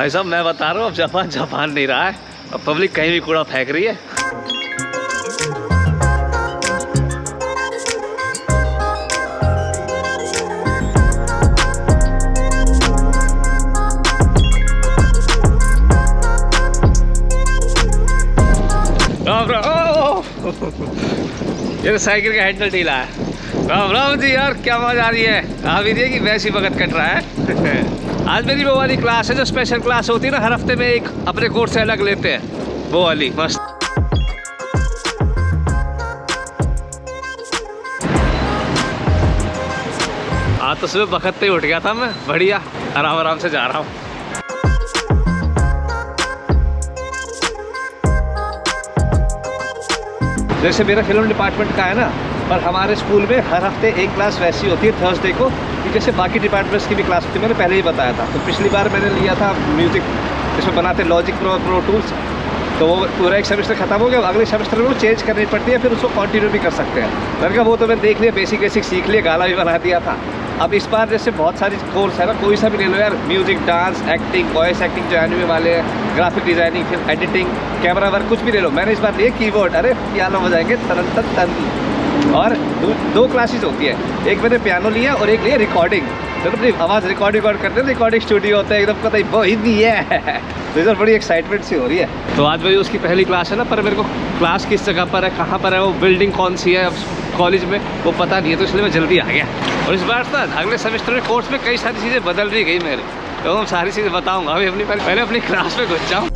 भाई साहब मैं बता रहा हूँ, अब जापान जापान नहीं रहा है, अब पब्लिक कहीं भी कूड़ा फेंक रही है। राम राम। ये साइकिल का हैंडल ढीला है। राम राम जी यार, क्या आवाज आ रही है? आ भी रही है कि वैसी वक्त कट रहा है। आज मेरी वो वाली क्लास है जो स्पेशल क्लास होती है ना, हर हफ्ते में एक अपने कोर्स से अलग लेते हैं, वो वाली मस्त। आज तो सुबह वक्त ही उठ गया था मैं, बढ़िया आराम आराम से जा रहा हूँ। जैसे मेरा फिल्म डिपार्टमेंट का है ना, पर हमारे स्कूल में हर हफ्ते एक क्लास वैसी होती है थर्सडे को, कि जैसे बाकी डिपार्टमेंट्स की भी क्लास होती है। मैंने पहले ही बताया था। तो पिछली बार मैंने लिया था म्यूज़िक, जिसमें बनाते लॉजिक प्रो टूल्स, तो वो पूरा एक सेमेस्टर खत्म हो गया। अगले सेमेस्टर में वो चेंज करनी पड़ती है, फिर उसको कंटिन्यू भी कर सकते हैं। मैंने कहा वो तो मैं देख लिया, बेसिक सीख लिया, गाना भी बना दिया था। अब इस बार जैसे बहुत सारी कोर्स है ना, कोई सा भी ले लो यार, music, dance, acting, voice acting जो एनिमे वाले हैं, ग्राफिक डिजाइनिंग, फिर एडिटिंग, कैमरा वर्क, कुछ भी ले लो। मैंने इस बार लिए कीबोर्ड। अरे पियानो बजाएंगे तन तन तन। और दो क्लासेस होती है, एक मैंने पियानो लिया और एक लिया रिकॉर्डिंग। तो अपनी आवाज़ रिकॉर्ड करते हैं, रिकॉर्डिंग स्टूडियो होता है एकदम, पता ही वो हिंदी है। तो इधर बड़ी एक्साइटमेंट सी हो रही है। तो आज भाई उसकी पहली क्लास है ना, पर मेरे को क्लास किस जगह पर है, कहाँ पर है, वो बिल्डिंग कौन सी है कॉलेज में, वो पता नहीं है, तो इसलिए मैं जल्दी आ गया। और इस बार तो अगले सेमेस्टर में कोर्स में कई सारी चीज़ें बदल भी गई मेरे, तो मैं सारी चीज़ें बताऊँगा। अभी पहले अपनी क्लास में घुस जाऊँ।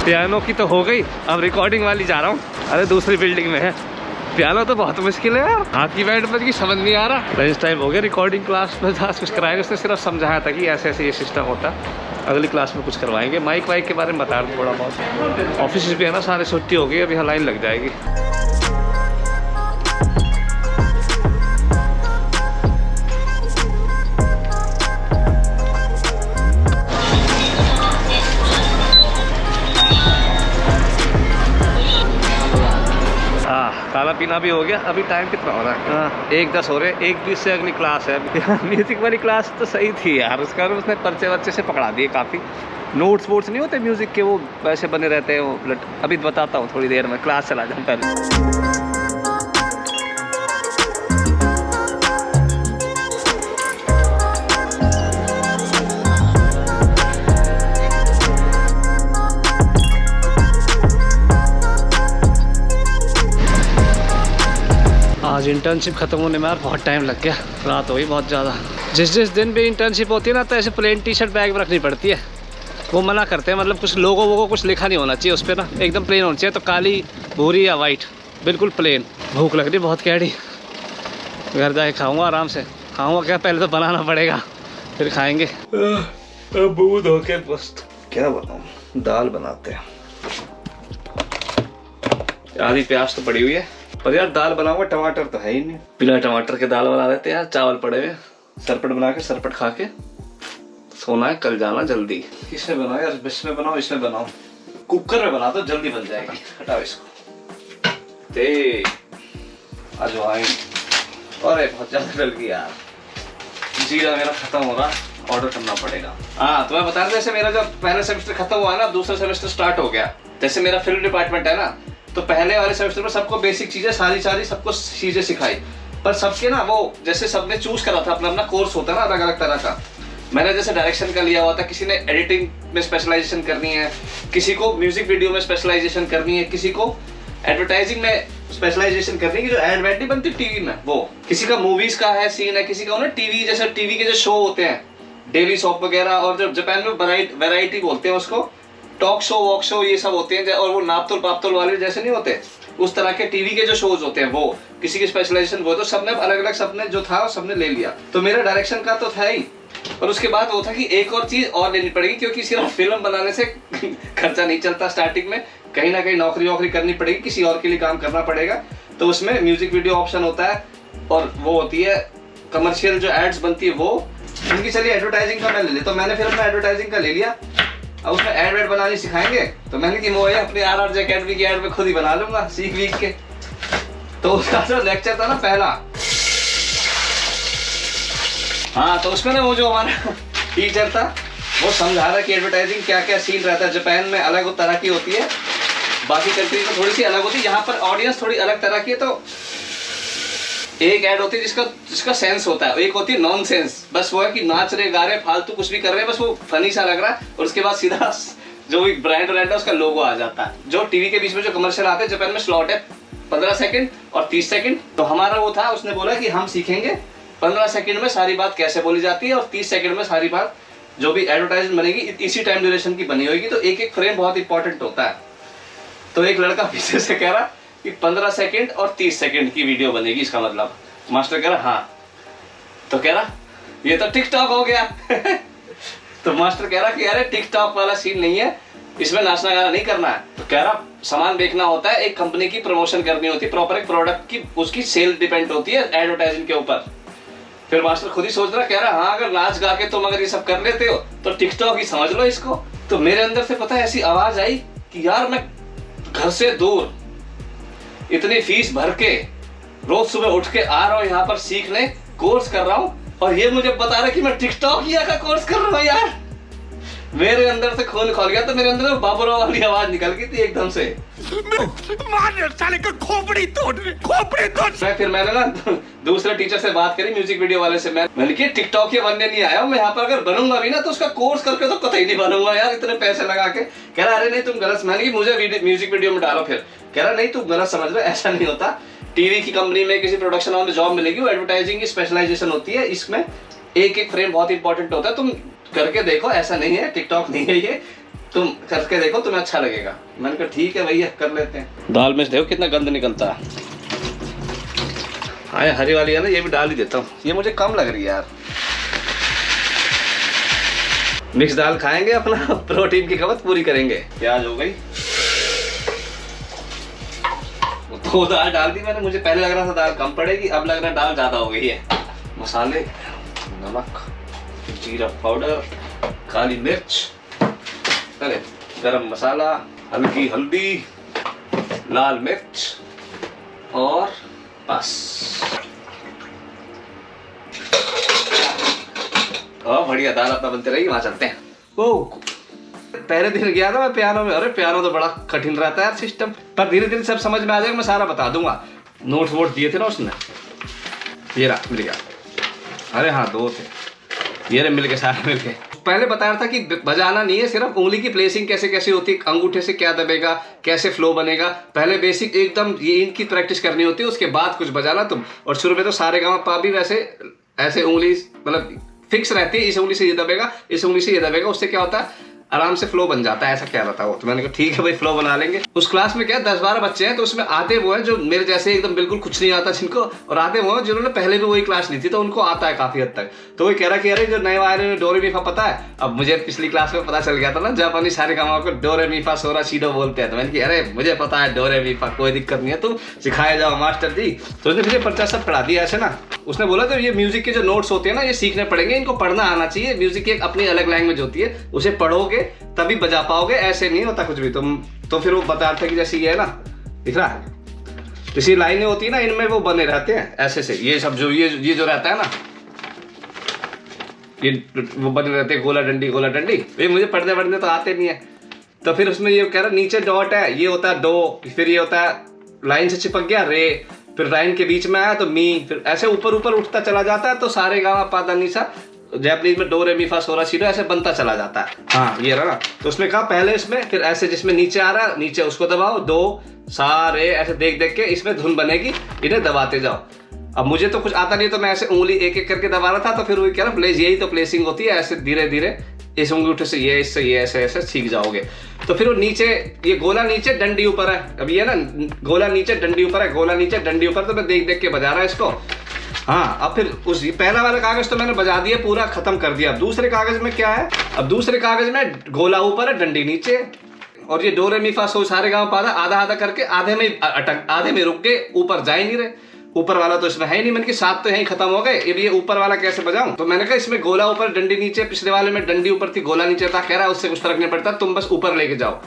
पियानो की तो हो गई, अब रिकॉर्डिंग वाली जा रहा हूँ। अरे दूसरी बिल्डिंग में है। पियानो तो बहुत मुश्किल है यार, हाथ की बैठ पर की समझ नहीं आ रहा। लंच टाइम हो गया, रिकॉर्डिंग क्लास में था, कुछ कराएंगे, उसने सिर्फ समझाया था कि ऐसे ऐसे ये सिस्टम होता है। अगली क्लास में कुछ करवाएंगे, माइक वाइक के बारे में बता रहा थोड़ा बहुत। ऑफिस भी है ना, सारे छुट्टी हो गई, अभी लाइन लग जाएगी। खाना पीना भी हो गया। अभी टाइम कितना हो रहा है? हाँ 1:10 हो रहे हैं। 1:20 से अगली क्लास है। म्यूजिक वाली क्लास तो सही थी यार, उसका उसने पर्चे वर्चे से पकड़ा दिए काफ़ी। नोट्स वोट्स नहीं होते म्यूजिक के, वो वैसे बने रहते हैं वो। अभी बताता हूँ थोड़ी देर में, क्लास चला जाऊँ पहले। आज इंटर्नशिप खत्म होने में यार बहुत टाइम लग गया, रात हो गई बहुत ज़्यादा। जिस दिन भी इंटर्नशिप होती है ना, तो ऐसे प्लेन टी-शर्ट बैग में रखनी पड़ती है। वो मना करते हैं, मतलब कुछ लोगों वो कुछ लिखा नहीं होना चाहिए उस पर ना, एकदम प्लेन होना चाहिए। तो काली, भूरी या वाइट, बिल्कुल प्लेन। भूख लग रही बहुत कैडी, घर जाके खाऊंगा आराम से। खाऊंगा क्या, पहले तो बनाना पड़ेगा, फिर खाएंगे। मुँह धो के मस्त क्या बनाऊँ, दाल बनाते हैं। आधी प्याज तो पड़ी हुई है, पर यार दाल बनाऊंगा, टमाटर तो है ही नहीं। बिना टमाटर के दाल बना देते हैं यार। चावल पड़े हुए, सरपट बना के सरपट खा के सोना है, कल जाना जल्दी। इसमें बनाओ यार, इसमें बनाओ, इसमें बनाओ, कुकर में बना दो, जल्दी बन जाएगी। हटाओ इसको। ते अजवाइन, अरे बहुत ज्यादा डल गई यार। जीरा मेरा खत्म हो रहा, ऑर्डर करना पड़ेगा। हाँ तो मैं बता रहा था, जैसे मेरा जब पहला सेमेस्टर खत्म हुआ ना, दूसरा सेमेस्टर स्टार्ट हो गया। जैसे मेरा फिल्म डिपार्टमेंट है ना, तो पहले वाले सेमेस्टर में सबको बेसिक चीजें सारी सबको चीजें सिखाई, पर सबके ना वो जैसे सबने चूज करा था अपना अपना कोर्स होता है ना अलग अलग तरह का। मैंने जैसे डायरेक्शन का लिया हुआ था, किसी ने एडिटिंग में स्पेशलाइजेशन करनी है, किसी को म्यूजिक वीडियो में स्पेशलाइजेशन करनी है, किसी को एडवर्टाइजिंग में स्पेशलाइजेशन करनी है, जो एड वेड नहीं बनती टीवी में वो, किसी का मूवीज का है सीन है, किसी का ना टीवी, जैसे टीवी के जो शो होते हैं डेली सॉप वगैरह, और जो जापान में वैरायटी बोलते हैं उसको, टॉक शो वॉक शो ये सब होते हैं। और वो नापतोल पापतोल वाले जैसे नहीं होते, उस तरह के टीवी के जो शोज होते हैं, वो किसी की स्पेशलाइजेशन वो, तो सबने अलग अलग, सबने जो था सबने ले लिया। तो मेरा डायरेक्शन का तो था ही, और उसके बाद वो था कि एक और चीज और लेनी पड़ेगी, क्योंकि सिर्फ फिल्म बनाने से खर्चा नहीं चलता। स्टार्टिंग में कहीं ना कहीं नौकरी करनी पड़ेगी, किसी और के लिए काम करना पड़ेगा। तो उसमें म्यूजिक वीडियो ऑप्शन होता है, और वो होती है कमर्शियल जो एड्स बनती है वो उनकी। चलिए एडवर्टाइजिंग का मैं ले लेता हूँ। मैंने फिर अपना एडवर्टाइजिंग का ले लिया। अब उसमें एड वेड बनानी सिखाएंगे, तो मैंने कि वो है अपने RRJ अकेडमी की एड में खुद ही बना लूंगा सीख वीख के। तो उसका जो लेक्चर था ना पहला, हाँ तो उसमें ना वो जो हमारा टीचर था वो समझा रहा कि एडवर्टाइजिंग क्या क्या सीन रहता है। जापान में अलग तरह की होती है, बाकी कंट्रीज में थोड़ी सी अलग होती है। यहाँ पर ऑडियंस थोड़ी अलग तरह की है। तो एक ऐड होती है जिसका सेंस होता है, एक होती है नॉन सेंस, बस वो है कि नाच रहे गा रहे फालतू कुछ भी कर रहे हैं, बस वो फनी सा लग रहा है और उसके बाद सीधा जो भी ब्रांड है उसका लोगो आ जाता है। जो टीवी के बीच में जो कमर्शियल आते हैं जापान में स्लॉट है 15 सेकंड और 30 सेकंड। तो हमारा वो था, उसने बोला कि हम सीखेंगे 15 सेकंड में सारी बात कैसे बोली जाती है और 30 सेकंड में सारी बात जो भी एडवर्टाइजमेंट बनेगी इसी टाइम ड्यूरेशन की बनी होगी। तो एक एक फ्रेम बहुत इंपॉर्टेंट होता है। तो एक लड़का पीछे से कह रहा कि 15 सेकंड और 30 सेकंड की वीडियो बनेगी, इसका मतलब। मास्टर कह रहा हाँ। तो कह रहा ये तो टिकटॉक हो गया। तो मास्टर कह रहा कि अरे टिकटॉक वाला सीन नहीं है, इसमें नाचना गाना नहीं करना है। तो कह रहा सामान बेचना होता है, एक कंपनी की प्रमोशन करनी होती है, प्रॉपर एक प्रोडक्ट की उसकी सेल डिपेंड होती है एडवर्टाइजिंग के ऊपर। फिर मास्टर खुद ही सोच रहा, कह रहा हाँ अगर नाच गा के तुम अगर ये सब कर लेते हो तो टिकटॉक ही समझ लो इसको। तो मेरे अंदर से पता है ऐसी आवाज आई कि यार मैं घर से दूर इतनी फीस भर के रोज सुबह उठ के आ रहा हूँ यहाँ पर सीखने, कोर्स कर रहा हूँ, और ये मुझे बता रहा कि मैं टिकटॉक का कोर्स कर रहा हूँ। यार मेरे अंदर से खून खोल गया। तो मेरे अंदर से बाबूराव वाली आवाज निकल गई थी एकदम से। साले का खोपड़ी तोड़। फिर मैंने ना दूसरे टीचर से बात करी, म्यूजिक वीडियो वाले से। मैंने कि टिकटॉक के बनने नहीं आया हूँ मैं यहाँ पर, अगर बनूंगा भी ना तो उसका कोर्स करके तो कतई नहीं बनूंगा यार, इतने पैसे लगा के। कह रहा अरे नहीं तुम गलत, मैंने कि मुझे म्यूजिक वीडियो में डालो। फिर कह रहा नहीं तुम गलत समझ रहे, ऐसा नहीं होता। टीवी की कंपनी में किसी प्रोडक्शन हाउस में जॉब मिलेगी, वो एडवर्टाइजिंग की स्पेशलाइजेशन होती है, इसमें एक एक फ्रेम बहुत इंपॉर्टेंट होता है। तुम करके देखो, ऐसा नहीं है टिकटॉक नहीं है ये, तुम करके देखो तुम्हें अच्छा लगेगा। मैंने कहा ठीक है भैया कर लेते हैं। दाल में देखो कितना गंद निकलता है। हाँ हरी वाली है ना, ये भी डाल ही देता हूँ, ये मुझे कम लग रही है यार। मिक्स दाल खाएंगे, अपना प्रोटीन की खपत पूरी करेंगे। प्याज हो गई, तो दाल डाल दी मैंने। मुझे पहले लग रहा था दाल कम पड़ेगी, अब लग रहा है दाल ज्यादा हो गई है। मसाले, नमक, जीरा पाउडर, काली मिर्च, अरे गरम मसाला, हल्की हल्दी, लाल मिर्च, और बस। बढ़िया दाल अपना बनते रही। वहां चलते हैं। वो पहले दिन गया था मैं पियानो में, अरे पियानो तो बड़ा कठिन रहता है यार सिस्टम, पर धीरे धीरे सब समझ में आ जाएगा, मैं सारा बता दूंगा। नोट्स वोट दिए थे ना उसने, ये रहा मिल गया। अरे हाँ 2 थे, ये मिल गए सारे मिल गए। पहले बताया था कि बजाना नहीं है, सिर्फ उंगली की प्लेसिंग कैसे कैसे होती है, अंगूठे से क्या दबेगा, कैसे फ्लो बनेगा, पहले बेसिक एकदम ये इनकी प्रैक्टिस करनी होती है, उसके बाद कुछ बजाना तुम। और शुरू में तो सारे गाँव पा भी वैसे ऐसे उंगली मतलब फिक्स रहती है, इस उंगली से ये दबेगा, इस उंगली से ये दबेगा, उससे क्या होता है आराम से फ्लो बन जाता है। ऐसा क्या रहता है वो। तो मैंने कहा ठीक है भाई फ्लो बना लेंगे। उस क्लास में क्या 10-12 बच्चे हैं, तो उसमें आते वो हैं जो मेरे जैसे एकदम बिल्कुल कुछ नहीं आता जिनको, और आते वो हैं जिन्होंने पहले भी वही क्लास ली थी, तो उनको आता है काफी हद तक। तो वो कह रहा कि अरे जो नए वाले डोरेमीफा पता है। अब मुझे पिछली क्लास में पता चल गया था ना, जापानी सारे गाँव को डोरेमीफा सोरा शीडो बोलते हैं। तो मैंने कहा अरे मुझे पता है डोरेमीफा, कोई दिक्कत नहीं है, तुम सिखाए जाओ मास्टर जी। तो उसने मुझे पर्चा सब पढ़ा दिया ऐसे ना। उसने बोला तो ये म्यूजिक के जो नोट्स होते हैं ना, ये सीखने पड़ेंगे, इनको पढ़ना आना चाहिए। म्यूजिक की एक अपनी अलग लैंग्वेज होती है, उसे पढ़ोगे तभी बजा पाओगे, ऐसे नहीं होता कुछ भी तुम। तो फिर वो बता रहे थे कि जैसे ये है ना, दिख रहा है, इसी लाइनें होती है ना, इनमें वो बने रहते हैं ऐसे से। ये सब जो ये जो रहता है ना, ये वो बने रहते हैं गोला डंडी। ये मुझे पढ़ने तो आते नहीं है। तो फिर उसमें ये कह रहा नीचे डॉट है, ये होता है डो, फिर ये होता है लाइन से चिपक गया रे, फिर लाइन के बीच में आया तो मी, फिर ऐसे ऊपर उठता चला जाता है। तो सारे गाँव पादा नीसा जैपनीज में डो रे मी फा सोरा शीडो ऐसे बनता चला जाता है। हाँ ये रहा। तो उसमें कहा पहले इसमें, फिर ऐसे जिसमें नीचे आ रहा है नीचे उसको दबाओ, दो सारे ऐसे देख के इसमें धुन बनेगी, इन्हें दबाते जाओ। अब मुझे तो कुछ आता नहीं, तो मैं ऐसे उंगली एक एक करके दबा रहा था। तो फिर वो क्या ना प्लेस, यही तो प्लेसिंग होती है, ऐसे धीरे धीरे इस अंगूठे से ये, इससे ये, ऐसे ऐसे सीख जाओगे। तो फिर वो नीचे ये गोला नीचे डंडी ऊपर है, अब ये ना गोला नीचे डंडी ऊपर है, गोला नीचे डंडी ऊपर। तो मैं देख के बजा रहा है इसको। हाँ अब फिर उस पहला वाला कागज तो मैंने बजा दिया, पूरा खत्म कर दिया। अब दूसरे कागज में क्या है, अब दूसरे कागज में गोला ऊपर है डंडी नीचे, और ये डो रे मी फा सो सारे गाँव पादा आधा आधा करके आधे में रुक गए, ऊपर जा ही नहीं रहे। ऊपर वाला तो इसमें है नहीं, मैंने कि 7 तो यहीं खत्म हो गए, अब ये ऊपर वाला कैसे बजाऊं। तो मैंने कहा इसमें गोला ऊपर डंडी नीचे, पिछले वाले में डंडी ऊपर थी गोला नीचे था। कह रहा है उससे कुछ फर्क नहीं पड़ता, तुम बस ऊपर लेके जाओ।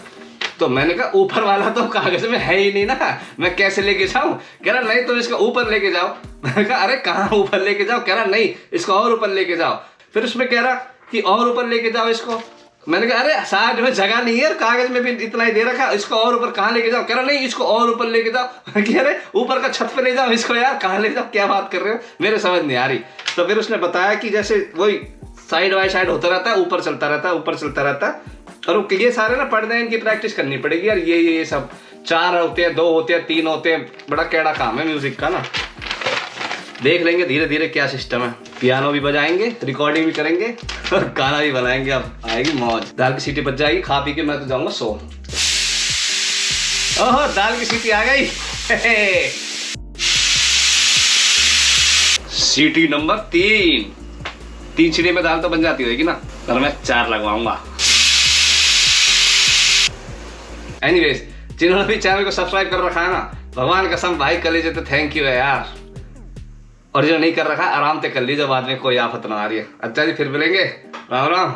तो मैंने कहा ऊपर वाला तो कागज में है ही नहीं ना, मैं कैसे लेके जाऊं? कह रहा नहीं तुम इसको ऊपर लेके जाओ। मैंने कहा अरे कहाँ ऊपर लेके जाओ? कह रहा नहीं इसको और ऊपर लेके जाओ। फिर उसमें कह रहा कि और ऊपर लेके जाओ इसको। मैंने कहा अरे साइड में जगह नहीं है, कागज में भी इतना ही दे रखा, इसको और ऊपर कहाँ लेके जाओ? कह रहा नहीं इसको और ऊपर लेके जाओ। कह रहे ऊपर का छत पे ले जाओ इसको, यार कहाँ ले जाओ, क्या बात कर रहे हो, मेरे समझ नहीं आ रही। तो फिर उसने बताया कि जैसे वही साइड बाय साइड होता रहता है, ऊपर चलता रहता है, ऊपर चलता रहता है। और ये सारे ना पढ़ने इनकी प्रैक्टिस करनी पड़ेगी यार। ये सब 4 होते हैं, 2 होते हैं, 3 होते हैं, बड़ा कैड़ा काम है म्यूजिक का ना। देख लेंगे धीरे धीरे क्या सिस्टम है। पियानो भी बजाएंगे, रिकॉर्डिंग भी करेंगे और गाना भी बनाएंगे। अब आएगी मौज। दाल की सीटी बज जाएगी, खा पी के मैं तो जाऊंगा सो। ओहो दाल की सीटी आ गई। सीटी नंबर 3 सीटी में दाल तो बन जाती होगी ना, पर मैं 4 लगवाऊंगा। एनीवेज, जिन्होंने भी चैनल को सब्सक्राइब कर रखा है ना, भगवान कसम भाई कलेजे तो थैंक यू है यार। और जो नहीं कर रखा आराम से कर लीजिए, बाद में कोई आफत ना आ रही है। अच्छा जी फिर मिलेंगे, राम राम।